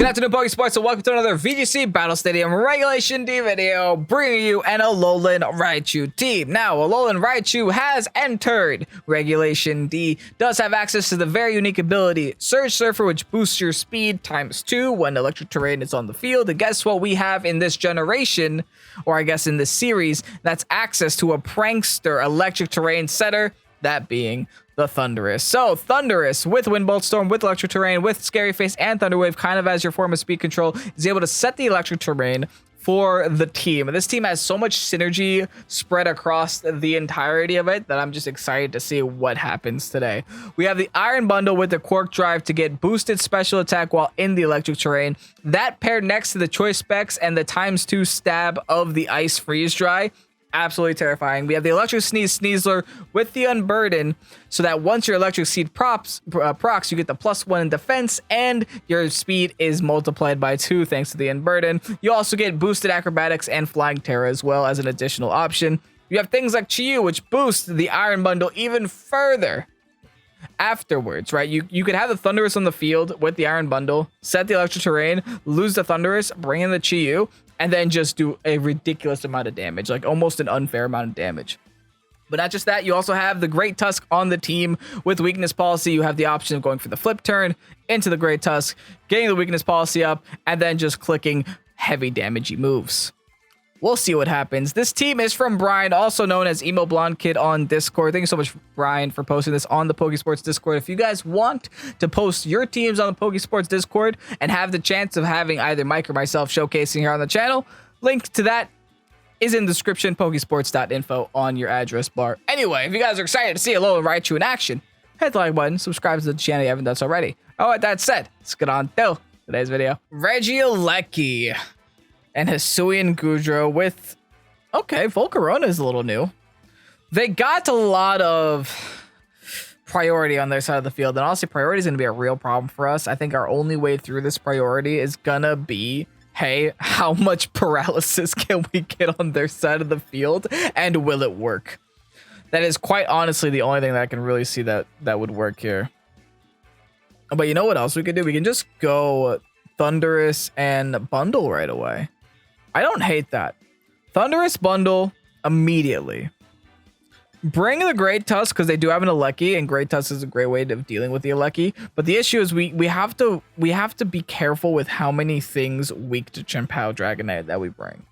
Good afternoon, Pokésports, and welcome to another VGC Battle Stadium Regulation D video, bringing you an Alolan Raichu team. Now, Alolan Raichu has entered Regulation D, does have access to the very unique ability Surge Surfer, which boosts your speed ×2 when electric terrain is on the field. And guess what we have in this generation, or I guess in this series, that's access to a Prankster electric terrain setter, that being the Thundurus. So Thundurus with Windbolt Storm, with Electric Terrain, with Scary Face and Thunder Wave, kind of as your form of speed control, is able to set the electric terrain for the team. This team has so much synergy spread across the entirety of it that I'm just excited to see what happens today. We have the Iron Bundle with the Quark Drive to get boosted special attack while in the electric terrain. That paired next to the Choice Specs and the ×2 stab of the Ice Freeze Dry. Absolutely terrifying. We have the Electric Sneeze Sneasler with the Unburden, so that once your Electric Seed procs, you get the +1 in defense, and your speed is multiplied by 2 thanks to the Unburden. You also get boosted Acrobatics and Flying Tera as well as an additional option. You have things like UXIE, which boost the Iron Bundle even further afterwards, right? You could have the Thundurus on the field with the Iron Bundle, set the electric terrain, lose the Thundurus, bring in the UXIE, and then just do a ridiculous amount of damage, like almost an unfair amount of damage. But not just that, you also have the Great Tusk on the team with weakness policy. You have the option of going for the flip turn into the Great Tusk, getting the weakness policy up, and then just clicking heavy damagey moves. We'll see what happens. This team is from Brian, also known as Emo Blonde Kid on Discord. Thank you so much, Brian, for posting this on the Pokésports Discord. If you guys want to post your teams on the Pokésports Discord and have the chance of having either Mike or myself showcasing here on the channel, link to that is in the description, pokesports.info on your address bar. Anyway, if you guys are excited to see Alolan Raichu in action, hit the like button, subscribe to the channel if you haven't done so already. All right, that said, let's get on to today's video. Regieleki and HISUIAN Goodra with, okay, Volcarona is a little new. They got a lot of priority on their side of the field, and honestly, priority is going to be a real problem for us. I think our only way through this priority is going to be, hey, how much paralysis can we get on their side of the field, and will it work? That is quite honestly the only thing that I can really see that would work here. But you know what else we could do? We can just go Thundurus and Bundle right away. I don't hate that. Thundurus Bundle immediately. Bring the Great Tusk because they do have an Electro, and Great Tusk is a great way of dealing with the Electro. But the issue is we have to be careful with how many things weak to Chien-Pao Dragonite that we bring.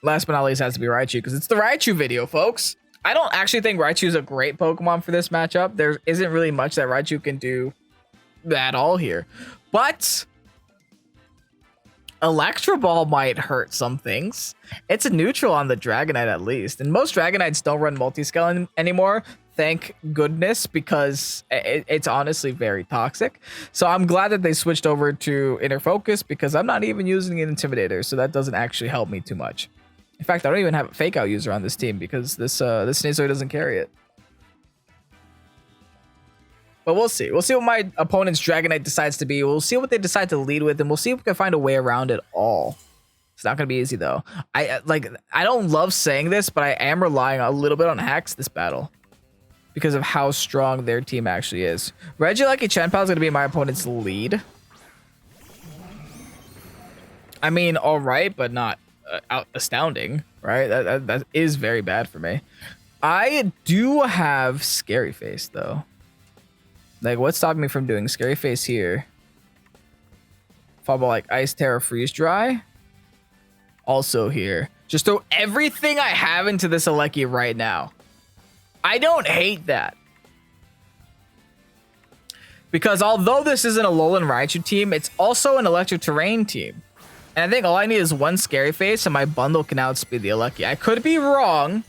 Last but not least has to be Raichu because it's the Raichu video, folks. I don't actually think Raichu is a great Pokemon for this matchup. There isn't really much that Raichu can do at all here, but Electro Ball might hurt some things. It's a neutral on the Dragonite at least, and most Dragonites don't run multi-scale anymore, thank goodness, because it's honestly very toxic. So I'm glad that they switched over to Inner Focus because I'm not even using an Intimidator, so that doesn't actually help me too much. In fact, I don't even have a Fake Out user on this team because this Sneasler doesn't carry it. But we'll see. We'll see what my opponent's Dragonite decides to be. We'll see what they decide to lead with, and we'll see if we can find a way around it all. It's not going to be easy, though. I don't love saying this, but I am relying a little bit on hacks this battle because of how strong their team actually is. Regieleki Chien-Pao is going to be my opponent's lead. I mean, all right, but not astounding, right? That is very bad for me. I do have Scary Face, though. Like, what's stopping me from doing Scary Face here? Followed by like Ice Tera Freeze Dry. Also here. Just throw everything I have into this Electro right now. I don't hate that. Because although this is an Alolan Raichu team, it's also an Electric Terrain team. And I think all I need is one Scary Face and my bundle can outspeed the Electro. I could be wrong,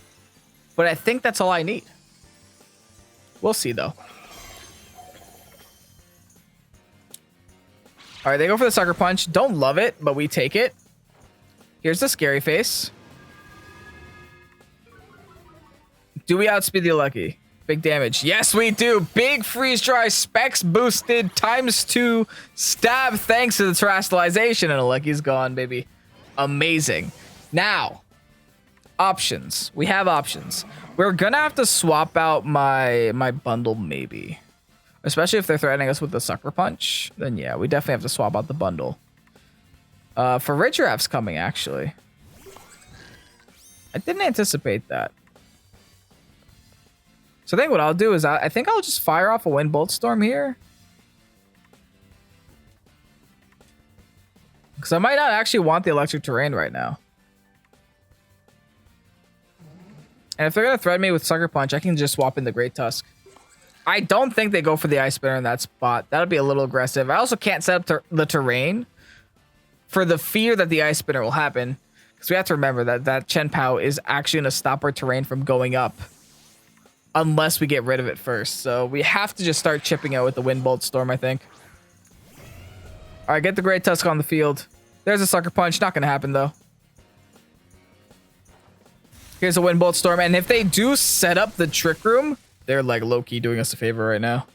but I think that's all I need. We'll see though. All right, they go for the Sucker Punch. Don't love it, but we take it. Here's the Scary Face. Do we outspeed the Electro? Big damage. Yes, we do. Big Freeze Dry, Specs boosted, ×2 stab thanks to the Terastallization, and Electro's gone, baby. Amazing. Now, options. We have options. We're gonna have to swap out my bundle, maybe. Especially if they're threatening us with the Sucker Punch. Then yeah, we definitely have to swap out the bundle. For Regiroth's coming, actually. I didn't anticipate that. So I think what I'll do is I think I'll just fire off a Wind Bolt Storm here. Because I might not actually want the Electric Terrain right now. And if they're going to threaten me with Sucker Punch, I can just swap in the Great Tusk. I don't think they go for the Ice Spinner in that spot. That would be a little aggressive. I also can't set up the terrain for the fear that the Ice Spinner will happen. Because we have to remember that Chien-Pao is actually going to stop our terrain from going up. Unless we get rid of it first. So we have to just start chipping out with the Wind Bolt Storm, I think. Alright, get the Great Tusk on the field. There's a Sucker Punch. Not going to happen, though. Here's a Wind Bolt Storm. And if they do set up the Trick Room, they're like low-key doing us a favor right now.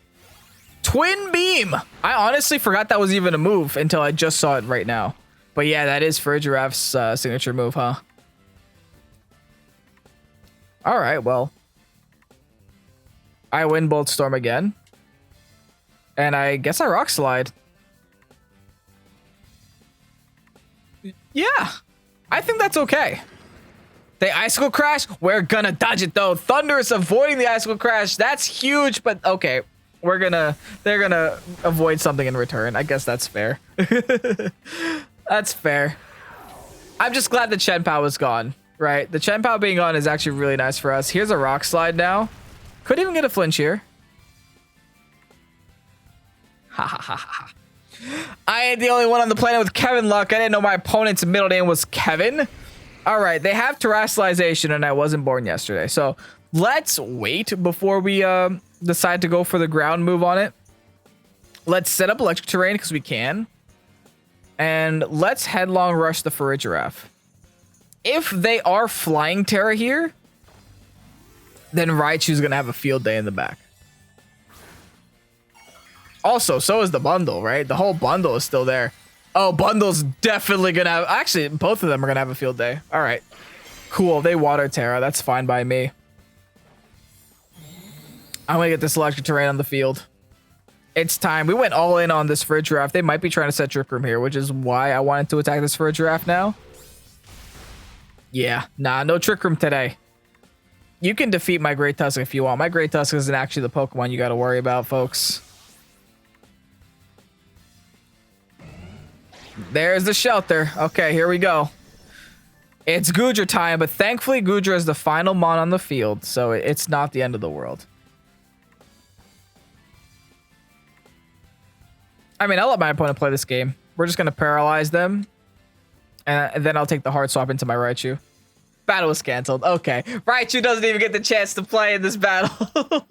Twin Beam! I honestly forgot that was even a move until I just saw it right now. But yeah, that is Farigiraph's signature move, huh? Alright, well. I Wind Bolt Storm again. And I guess I Rock Slide. Yeah. I think that's okay. They Icicle Crash. We're gonna dodge it though. Thundurus avoiding the Icicle Crash. That's huge, but okay. They're gonna avoid something in return. I guess that's fair. That's fair. I'm just glad the Chien-Pao was gone, right? The Chien-Pao being gone is actually really nice for us. Here's a Rock Slide now. Could even get a flinch here. Ha ha ha ha. I ain't the only one on the planet with Kevin luck. I didn't know my opponent's middle name was Kevin. All right, they have Terrestrialization, and I wasn't born yesterday. So let's wait before we decide to go for the ground move on it. Let's set up Electric Terrain because we can. And let's Headlong Rush the Farigiraph. If they are flying Tera here, then Raichu's going to have a field day in the back. Also, so is the bundle, right? The whole bundle is still there. Oh, bundle's definitely going to have... Actually, both of them are going to have a field day. All right. Cool. They water Tera. That's fine by me. I'm going to get this Electric Terrain on the field. It's time. We went all in on this Farigiraph. They might be trying to set Trick Room here, which is why I wanted to attack this Farigiraph now. Yeah. Nah, no Trick Room today. You can defeat my Great Tusk if you want. My Great Tusk isn't actually the Pokemon you got to worry about, folks. There's the shelter. Okay, here we go. It's Goodra time, but thankfully Goodra is the final mon on the field, so it's not the end of the world. I mean, I'll let my opponent play this game. We're just going to paralyze them, and then I'll take the Heart Swap into my Raichu. Battle was canceled. Okay. Raichu doesn't even get the chance to play in this battle.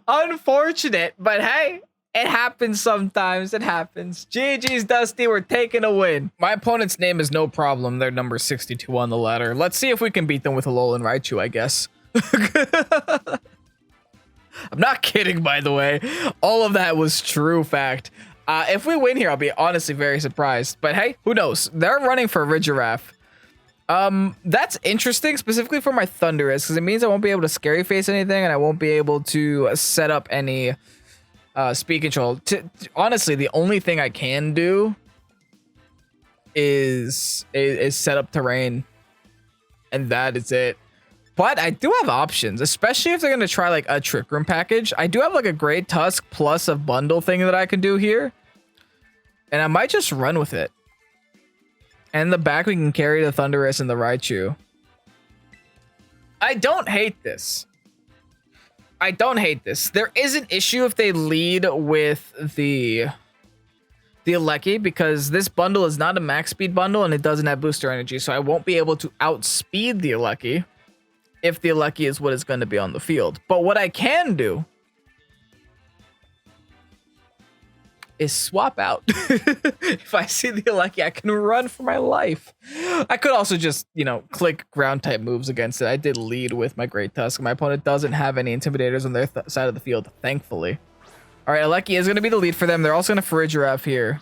Unfortunate, but hey, it happens sometimes. It happens. GG's, Dusty. We're taking a win. My opponent's name is no problem. They're number 62 on the ladder. Let's see if we can beat them with ALOLAN Raichu, I guess. I'm not kidding, by the way. All of that was true fact. If we win here, I'll be honestly very surprised. But hey, who knows? They're running for Farigiraph. That's interesting, specifically for my Thundurus, because it means I won't be able to Scary Face anything, and I won't be able to set up any speed control. Honestly, the only thing I can do is set up terrain, and that is it. But I do have options, especially if they're going to try like a Trick Room package. I do have like a Great Tusk plus a bundle thing that I can do here, and I might just run with it. And in the back, we can carry the Thundurus and the Raichu. I don't hate this. I don't hate this. There is an issue if they lead with the Electro, because this bundle is not a max speed bundle and it doesn't have booster energy, so I won't be able to outspeed the Electro if the Electro is what is going to be on the field. But what I can do is swap out. If I see the Electro, I can run for my life. I could also just, you know, click ground type moves against it. I did lead with my Great Tusk. My opponent doesn't have any Intimidators on their side of the field, thankfully. All right, Electro is going to be the lead for them. They're also going to Farigiraph here.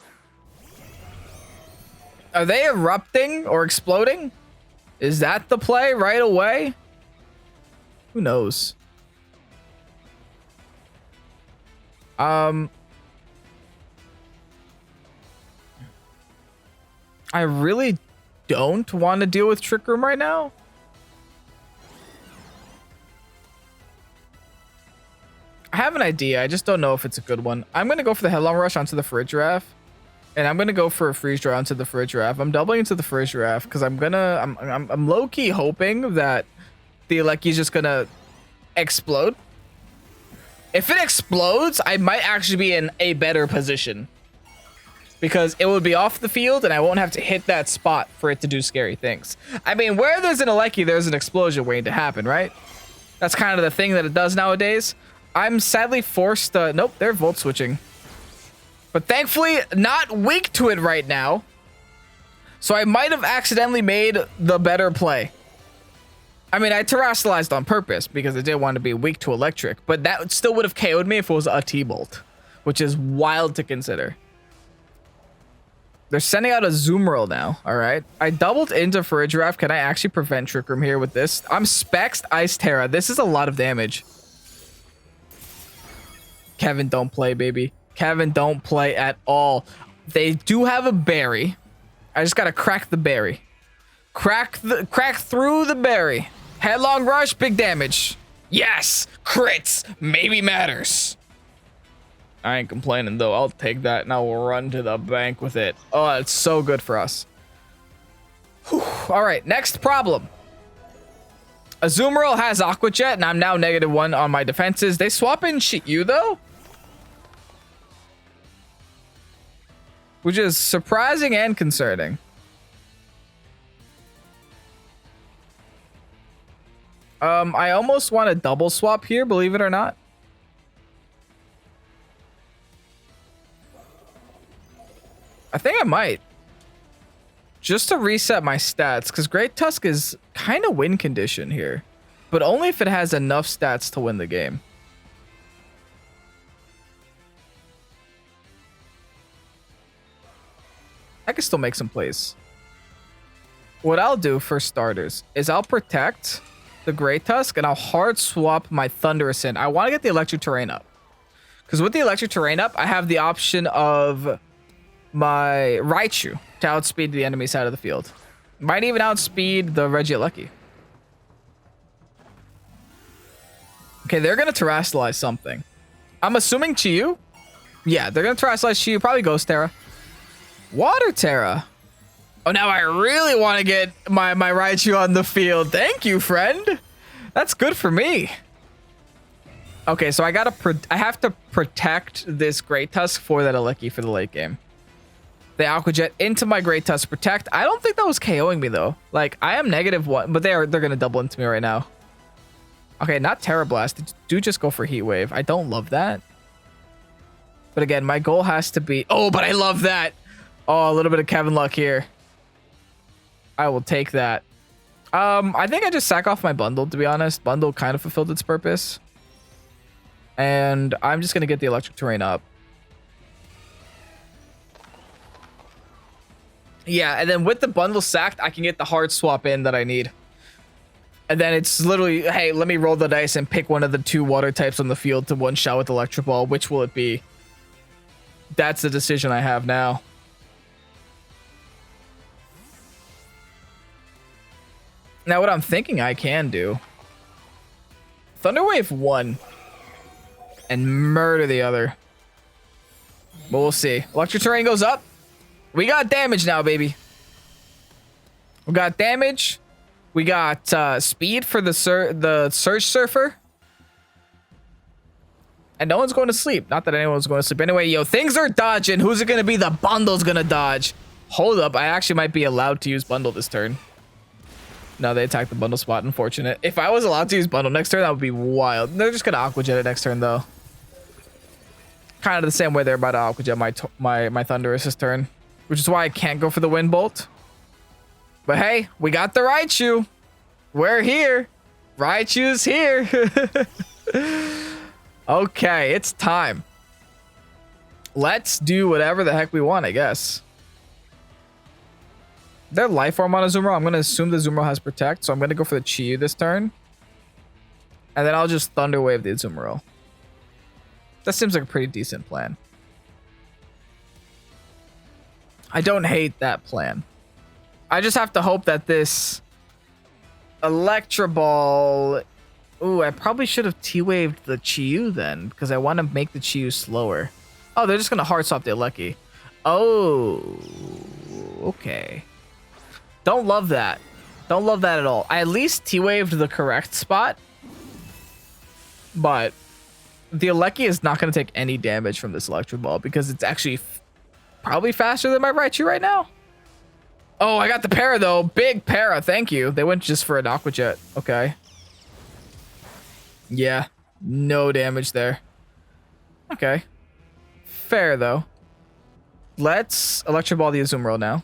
Are they erupting or exploding? Is that the play right away? Who knows? I really don't want to deal with Trick Room right now. I have an idea. I just don't know if it's a good one. I'm going to go for the Headlong Rush onto the Farigiraf. And I'm going to go for a Freeze Dry onto the Farigiraf. I'm doubling into the Farigiraf because I'm low-key hoping that the Electro is just going to explode. If it explodes, I might actually be in a better position. Because it would be off the field and I won't have to hit that spot for it to do scary things. I mean, where there's an Electro, there's an explosion waiting to happen, right? That's kind of the thing that it does nowadays. I'm sadly forced to... Nope, they're Volt Switching. But thankfully, not weak to it right now. So I might have accidentally made the better play. I mean, I terrestrialized on purpose because I didn't want to be weak to electric. But that still would have KO'd me if it was a T-Bolt. Which is wild to consider. They're sending out a Azumarill now, alright? I doubled into Farigiraf. Can I actually prevent Trick Room here with this? I'm Spexed Ice Tera. This is a lot of damage. Kevin, don't play, baby. Kevin, don't play at all. They do have a berry. I just gotta crack the berry. Crack through the berry. Headlong Rush, big damage. Yes! Crits! Maybe matters. I ain't complaining though. I'll take that and I'll run to the bank with it. Oh, it's so good for us. Alright, next problem. Azumarill has Aqua Jet and I'm now -1 on my defenses. They swap in Shityu though? Which is surprising and concerning. I almost want to double swap here, believe it or not. I think I might. Just to reset my stats, because Great Tusk is kind of win condition here. But only if it has enough stats to win the game. I can still make some plays. What I'll do for starters is I'll protect the Great Tusk and I'll hard swap my Thundurus in. I want to get the Electric Terrain up. Because with the Electric Terrain up, I have the option of my Raichu to outspeed the enemy side of the field. Might even outspeed the Regieleki. Okay, they're going to terrestrialize something. I'm assuming Chiyu. Yeah, they're going to terrestrialize Chiyu. Probably Ghost Tera. Water Tera. Oh, now I really want to get my Raichu on the field. Thank you, friend. That's good for me. Okay, so I have to protect this Great Tusk for that Electro for the late game. The Aqua Jet into my Great Tusk protect. I don't think that was KOing me though. Like I am -1, but they're gonna double into me right now. Okay, not Terra Blast. Do just go for Heat Wave. I don't love that. But again, my goal has to be... Oh, but I love that. Oh, a little bit of Kevin luck here. I will take that. I think I just sack off my bundle, to be honest. Bundle kind of fulfilled its purpose. And I'm just going to get the Electric Terrain up. Yeah, and then with the bundle sacked, I can get the hard swap in that I need. And then it's literally, hey, let me roll the dice and pick one of the 2 water types on the field to one-shot with Electro Ball. Which will it be? That's the decision I have now. Now, what I'm thinking I can do... Thunder Wave 1. And murder the other. But we'll see. Electric Terrain goes up. We got damage now, baby. We got damage. We got speed for the Surge Surfer. And no one's going to sleep. Not that anyone's going to sleep. Anyway, yo, things are dodging. Who's it going to be? The bundle's going to dodge. Hold up. I actually might be allowed to use bundle this turn. No, they attacked the bundle spot. Unfortunate. If I was allowed to use bundle next turn, that would be wild. They're just going to Aqua Jet it next turn, though. Kind of the same way they're about to Aqua Jet my Thundurus this turn. Which is why I can't go for the Wind Bolt. But hey, we got the Raichu. We're here. Raichu's here. Okay, it's time. Let's do whatever the heck we want, I guess. Their Life Form on a Azumarill. I'm going to assume the Azumarill has Protect, so I'm going to go for the Chiyu this turn. And then I'll just Thunder Wave the Azumarill. That seems like a pretty decent plan. I don't hate that plan. I just have to hope that this Electro Ball... Ooh, I probably should have T-Waved the Chi-Yu then, because I want to make the Chi-Yu slower. Oh, they're just going to hard swap the Electro. Oh, okay. Don't love that. Don't love that at all. I at least T-Waved the correct spot, but the Electro is not going to take any damage from this Electro Ball because it's actually probably faster than my Raichu right now. Oh, I got the para though. Big para. Thank you. They went just for an Aqua Jet. Okay. Yeah. No damage there. Okay. Fair though. Let's Electro Ball the Azumarill now.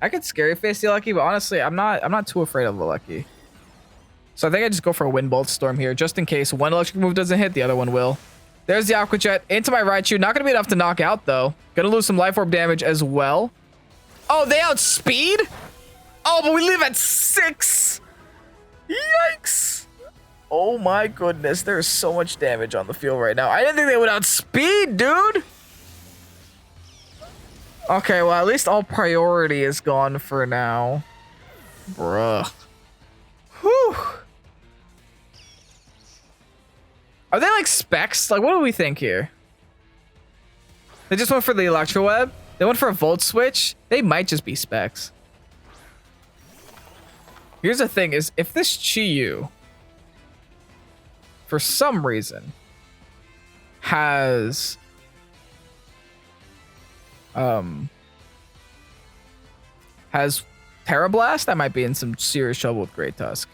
I could Scary Face the Electro, but honestly, I'm not too afraid of the Electro. So I think I just go for a Wind Bolt Storm here, just in case one electric move doesn't hit, the other one will. There's the Aqua Jet into my Raichu. Not gonna be enough to knock out though. Gonna lose some Life Orb damage as well. Oh, they outspeed? Oh, but we leave at 6. Yikes. Oh my goodness, there's so much damage on the field right now. I didn't think they would outspeed, dude. Okay, well, at least all priority is gone for now. Bruh. Whew. Are they like specs? Like, what do we think here? They just went for the Electro Web. They went for a Volt Switch. They might just be specs. Here's the thing is, if this Chi-Yu, for some reason, has Tera Blast, I might be in some serious trouble with Great Tusk.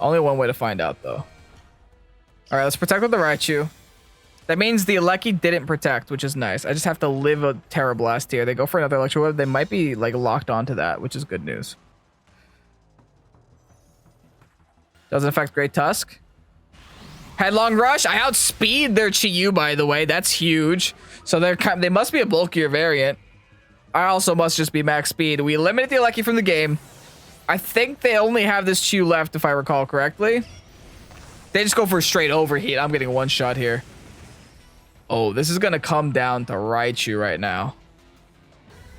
Only one way to find out though. Alright, let's protect with the Raichu. That means the Electro didn't protect, which is nice. I just have to live a Tera Blast here. They go for another Electro Web. They might be like locked onto that, which is good news. Doesn't affect Great Tusk. Headlong Rush. I outspeed their Chi-Yu, by the way. That's huge. So they must be a bulkier variant. I also must just be max speed. We eliminate the Electro from the game. I think they only have this Chi-Yu left, if I recall correctly. They just go for a straight overheat. I'm getting one shot here. Oh, this is going to come down to Raichu right now.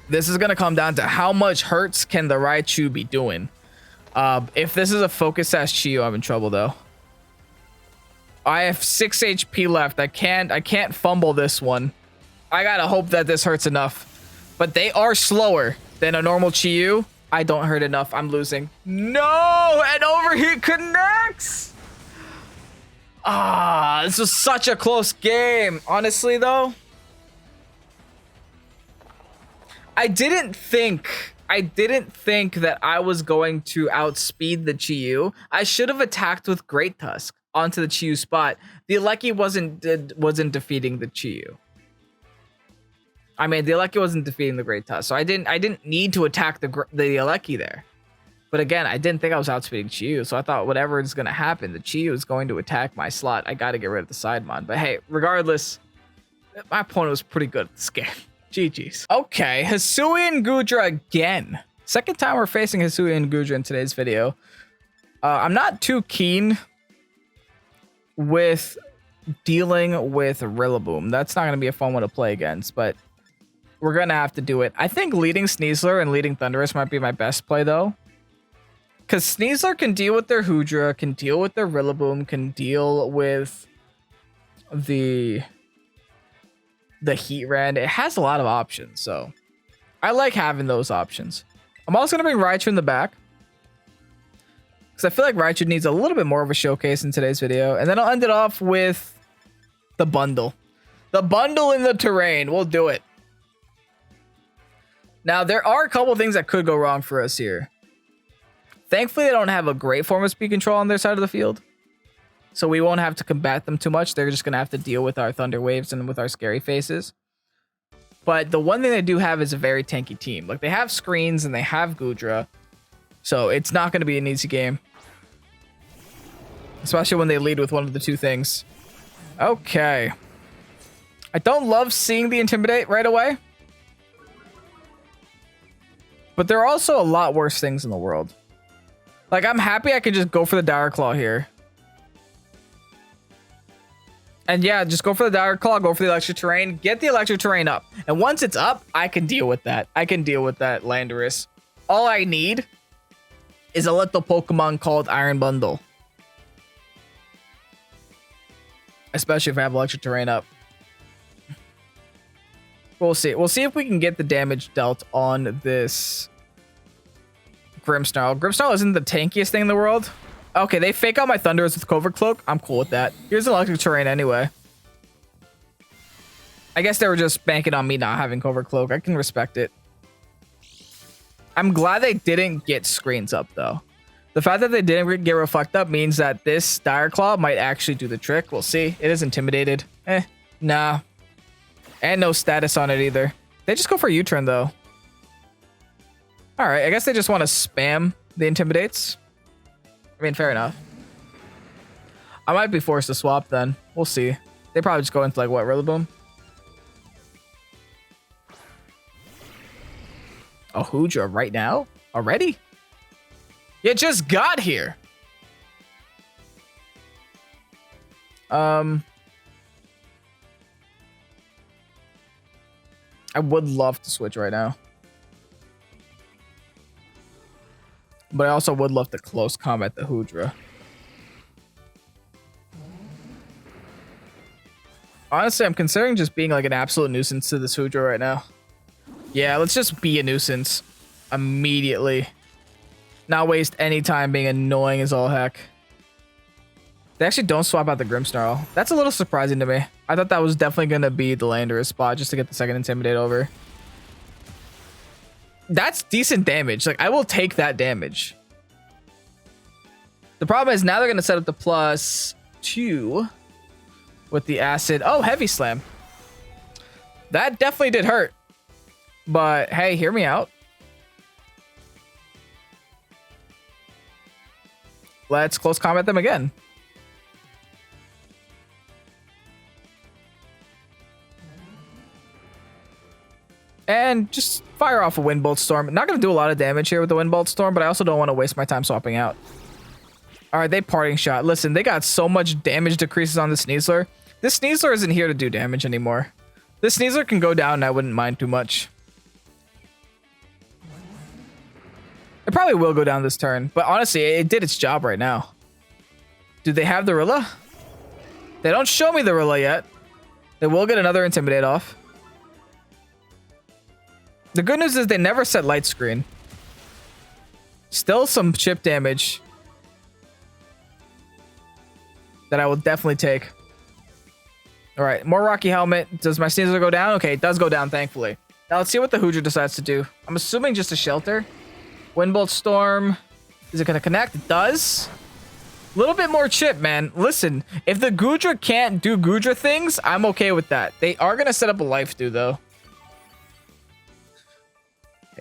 This is going to come down to how much hurts can the Raichu be doing. If this is a focus ass Chi-Yu, I'm in trouble though. I have 6 HP left. I can't fumble this one. I gotta hope that this hurts enough. But they are slower than a normal Chi-Yu. I don't hurt enough. I'm losing. No! And overheat connects! Ah, this was such a close game. Honestly, though, I didn't think that I was going to outspeed the Chi-Yu. I should have attacked with Great Tusk onto the Chi-Yu spot. The Electro wasn't defeating the Chi-Yu. I mean, the Electro wasn't defeating the Great Tusk, so I didn't need to attack the Electro there. But again, I didn't think I was outspeeding Chi-Yu, so I thought whatever is going to happen, the Chi-Yu is going to attack my slot. I got to get rid of the Sidemon. But hey, regardless, my opponent was pretty good at this game. GG's. Okay, HISUIAN Goodra again. Second time we're facing HISUIAN Goodra in today's video. I'm not too keen with dealing with Rillaboom. That's not going to be a fun one to play against, but we're going to have to do it. I think leading Sneasler and leading Thundurus might be my best play, though. Because Sneasler can deal with their Hoodra, can deal with their Rillaboom, can deal with the Heatran. It has a lot of options, so I like having those options. I'm also going to bring Raichu in the back, because I feel like Raichu needs a little bit more of a showcase in today's video. And then I'll end it off with the bundle. The bundle in the terrain. We'll do it. Now, there are a couple things that could go wrong for us here. Thankfully, they don't have a great form of speed control on their side of the field, so we won't have to combat them too much. They're just going to have to deal with our Thunder Waves and with our Scary Faces. But the one thing they do have is a very tanky team. Like, they have screens and they have Goodra, so it's not going to be an easy game, especially when they lead with one of the two things. Okay. I don't love seeing the Intimidate right away, but there are also a lot worse things in the world. Like, I'm happy I could just go for the Dire Claw here And yeah, just go for the Dire Claw, go for the Electric Terrain, get the Electric Terrain up. And once it's up, I can deal with that. I can deal with that Landorus. All I need is a little Pokemon called Iron Bundle. Especially if I have Electric Terrain up. We'll see. We'll see if we can get the damage dealt on this Grimmsnarl. Grimmsnarl isn't the tankiest thing in the world. Okay, they fake out my Thundurus with Covert Cloak. I'm cool with that. Here's an Electric Terrain anyway. I guess they were just banking on me not having Covert Cloak. I can respect it. I'm glad they didn't get screens up, though. The fact that they didn't get Reflect up means that this Dire Claw might actually do the trick. We'll see. It is intimidated. Nah. And no status on it either. They just go for a U-turn, though. Alright, I guess they just want to spam the Intimidates. I mean, fair enough. I might be forced to swap then. We'll see. They probably just go into, like, what, Rillaboom? A Hoodra right now? Already? You just got here! I would love to switch right now. But I also would love to close combat the Hoodra. Honestly, I'm considering just being like an absolute nuisance to this Hoodra right now. Yeah, let's just be a nuisance immediately. Not waste any time being annoying as all heck. They actually don't swap out the Grimmsnarl. That's a little surprising to me. I thought that was definitely going to be the Landorus spot just to get the second Intimidate over. That's decent damage. Like, I will take that damage. The problem is now they're going to set up the +2 with the Acid. Oh, Heavy Slam. That definitely did hurt. But, hey, hear me out. Let's close combat them again. And just fire off a Wind Bolt Storm. Not going to do a lot of damage here with the Wind Bolt Storm, but I also don't want to waste my time swapping out. Alright, they Parting Shot. Listen, they got so much damage decreases on the Sneasler. This Sneasler isn't here to do damage anymore. This Sneasler can go down and I wouldn't mind too much. It probably will go down this turn, but honestly, it did its job right now. Do they have the Rilla? They don't show me the Rilla yet. They will get another Intimidate off. The good news is they never set Light Screen. Still some chip damage that I will definitely take. All right, more Rocky Helmet. Does my Sneasler go down? Okay, it does go down, thankfully. Now let's see what the Hoodra decides to do. I'm assuming just a Shelter. Wind Bolt Storm. Is it going to connect? It does. A little bit more chip, man. Listen, if the Goodra can't do Goodra things, I'm okay with that. They are going to set up a Life Dew, though.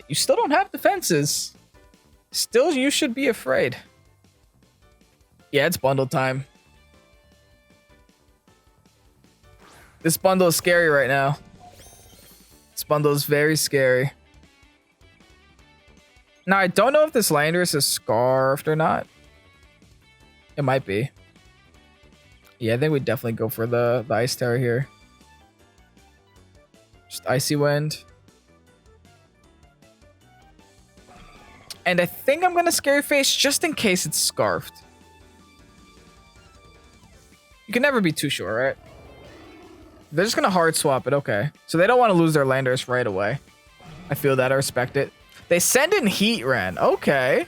You still don't have defenses. Still, you should be afraid. Yeah, it's bundle time. This bundle is scary right now. This bundle is very scary. Now, I don't know if this Landorus is Scarfed or not. It might be. Yeah, I think we definitely go for the Ice Terror here. Just Icy Wind. And I think I'm going to Scary Face just in case it's Scarfed. You can never be too sure, right? They're just going to hard swap it. Okay. So they don't want to lose their Landorus right away. I feel that. I respect it. They send in Heatran. Okay.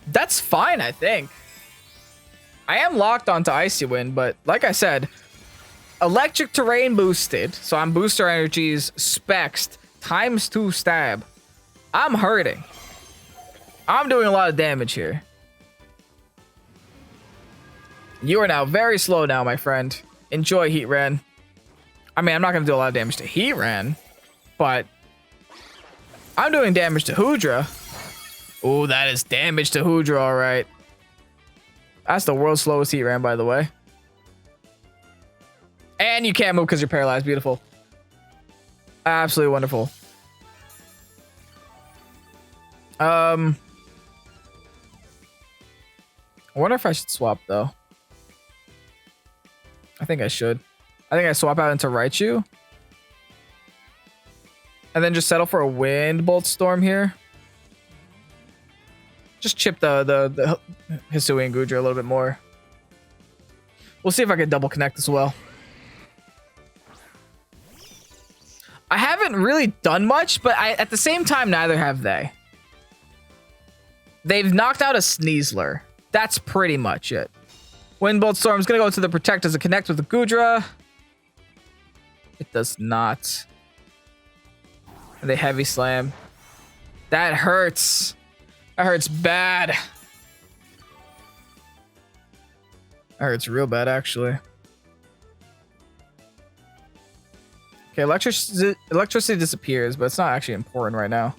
That's fine, I think. I am locked onto Icy Wind, but like I said, Electric Terrain boosted. So I'm Booster Energies, Spexed, ×2 stab. I'm hurting. I'm doing a lot of damage here. You are now very slow now, my friend. Enjoy, Heatran. I mean, I'm not going to do a lot of damage to Heatran, but I'm doing damage to Hoodra. Ooh, that is damage to Hoodra, all right. That's the world's slowest Heatran, by the way. And you can't move because you're paralyzed. Beautiful. Absolutely wonderful. I wonder if I should swap, though. I think I should. I think I swap out into Raichu. And then just settle for a Wind Bolt Storm here. Just chip the Hisuian Goodra a little bit more. We'll see if I can double connect as well. I haven't really done much, but at the same time, neither have they. They've knocked out a Sneasler. That's pretty much it. Wind Bolt Storm's gonna go to the Protect. Does it connect with the Goodra? It does not. And they Heavy Slam. That hurts. That hurts bad. That hurts real bad, actually. Okay, electricity disappears, but it's not actually important right now.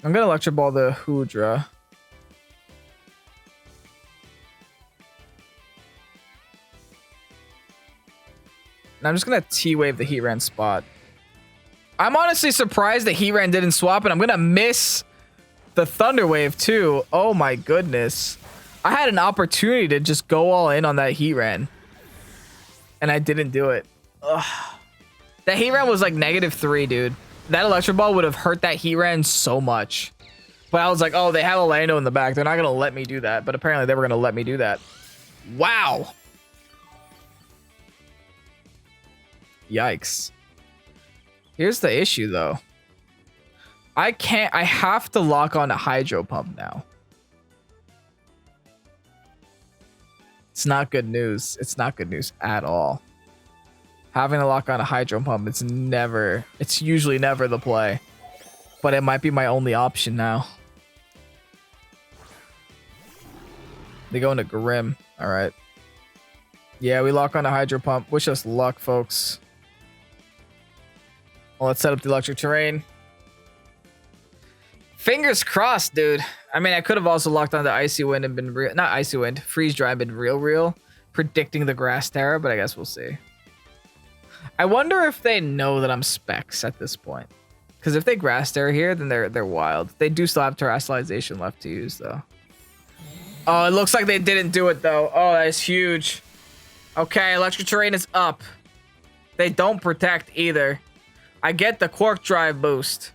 I'm gonna Electro Ball the Hoodra. And I'm just gonna T-Wave the Heatran spot. I'm honestly surprised that Heatran didn't swap, and I'm gonna miss the Thunder Wave too. Oh my goodness. I had an opportunity to just go all in on that Heatran. And I didn't do it. Ugh. That Heatran was like -3, dude. That Electro Ball would have hurt that Heatran so much. But I was like, oh, they have a Lando in the back. They're not going to let me do that. But apparently they were going to let me do that. Wow. Yikes. Here's the issue, though. I have to lock on a Hydro Pump now. It's not good news. It's not good news at all. Having to lock on a Hydro Pump, it's usually never the play. But it might be my only option now. They go into Grim. All right. Yeah, we lock on a Hydro Pump. Wish us luck, folks. Well, let's set up the electric terrain. Fingers crossed, dude. I mean, I could have also locked on the Icy Wind and been not Icy Wind, Freeze Dry and been real, predicting the Grass Tera, but I guess we'll see. I wonder if they know that I'm Specs at this point. Because if they Grass Tera here, then they're wild. They do still have Terrestrialization left to use, though. Oh, it looks like they didn't do it, though. Oh, that is huge. Okay, electric terrain is up. They don't protect either. I get the Quark Drive boost.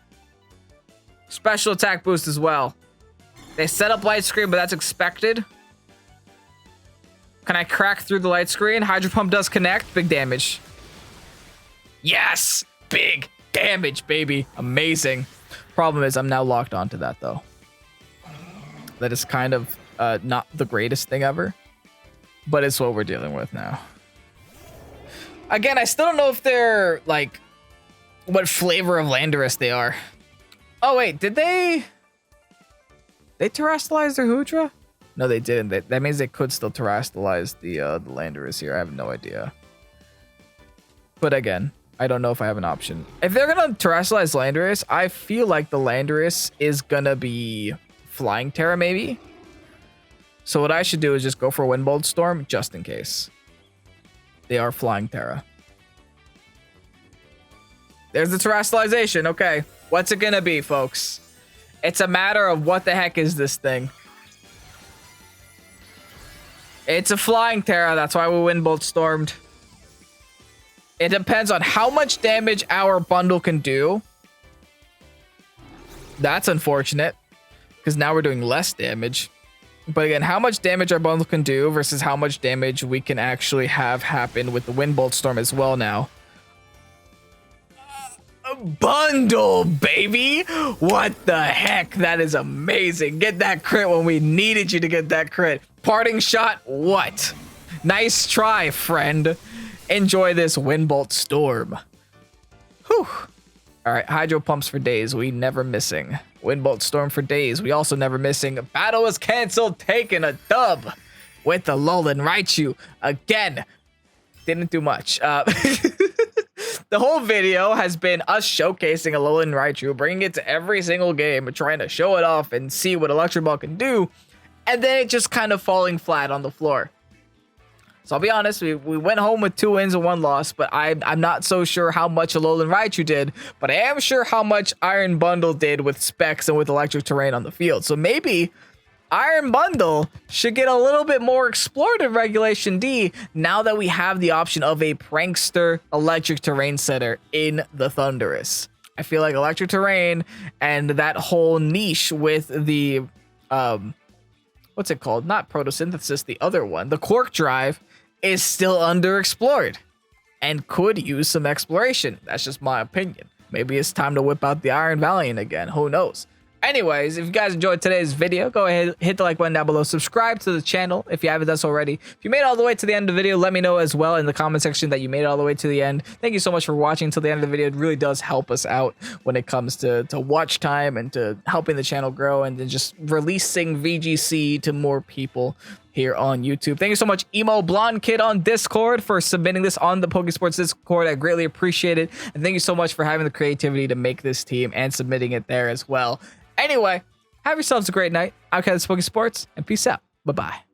Special attack boost as well. They set up light screen, but that's expected. Can I crack through the light screen? Hydro Pump does connect. Big damage. Yes! Big damage, baby. Amazing. Problem is, I'm now locked onto that, though. That is kind of not the greatest thing ever. But it's what we're dealing with now. Again, I still don't know if they're, like, what flavor of Landorus they are. Oh, wait. Did they terrestrialize their Hoodra? No, they didn't. That means they could still terrestrialize the Landorus here. I have no idea. But again, I don't know if I have an option. If they're going to terrestrialize Landorus, I feel like the Landorus is going to be Flying Tera, maybe. So what I should do is just go for Wind Bolt Storm, just in case. They are Flying Tera. There's the terrestrialization. Okay. What's it going to be, folks? It's a matter of what the heck is this thing. It's a Flying Tera. That's why we Wind Bolt Stormed. It depends on how much damage our bundle can do. That's unfortunate. Because now we're doing less damage. But again, how much damage our bundle can do versus how much damage we can actually have happen with the Wind Bolt Storm as well now. Bundle, baby! What the heck? That is amazing. Get that crit when we needed you to get that crit. Parting shot, what? Nice try, friend. Enjoy this Wind Bolt Storm. Whew. All right, Hydro Pumps for days. We never missing. Wind Bolt Storm for days. We also never missing. Battle was canceled. Taking a dub with the ALOLAN Raichu. Again, didn't do much. The whole video has been us showcasing ALOLAN Raichu, bringing it to every single game, trying to show it off and see what Electro Ball can do, and then it just kind of falling flat on the floor. So I'll be honest, we went home with 2 wins and 1 loss, but I'm not so sure how much ALOLAN Raichu did, but I am sure how much Iron Bundle did with Specs and with Electric Terrain on the field. So maybe Iron Bundle should get a little bit more explored in Regulation D now that we have the option of a Prankster electric terrain setter in the Thundurus. I feel like electric terrain and that whole niche with the, what's it called? Not photosynthesis, the other one, the Quark Drive, is still underexplored and could use some exploration. That's just my opinion. Maybe it's time to whip out the Iron Valiant again. Who knows? Anyways, if you guys enjoyed today's video, go ahead, hit the like button down below, subscribe to the channel if you haven't done so already. If you made it all the way to the end of the video, let me know as well in the comment section that you made it all the way to the end. Thank you so much for watching until the end of the video. It really does help us out when it comes to watch time and to helping the channel grow and then just releasing VGC to more people here on YouTube. Thank you so much, Emo Blonde Kid on Discord, for submitting this on the Pokésports Discord. I greatly appreciate it. And thank you so much for having the creativity to make this team and submitting it there as well. Anyway, have yourselves a great night. I'll catch this Pokésports and peace out. Bye-bye.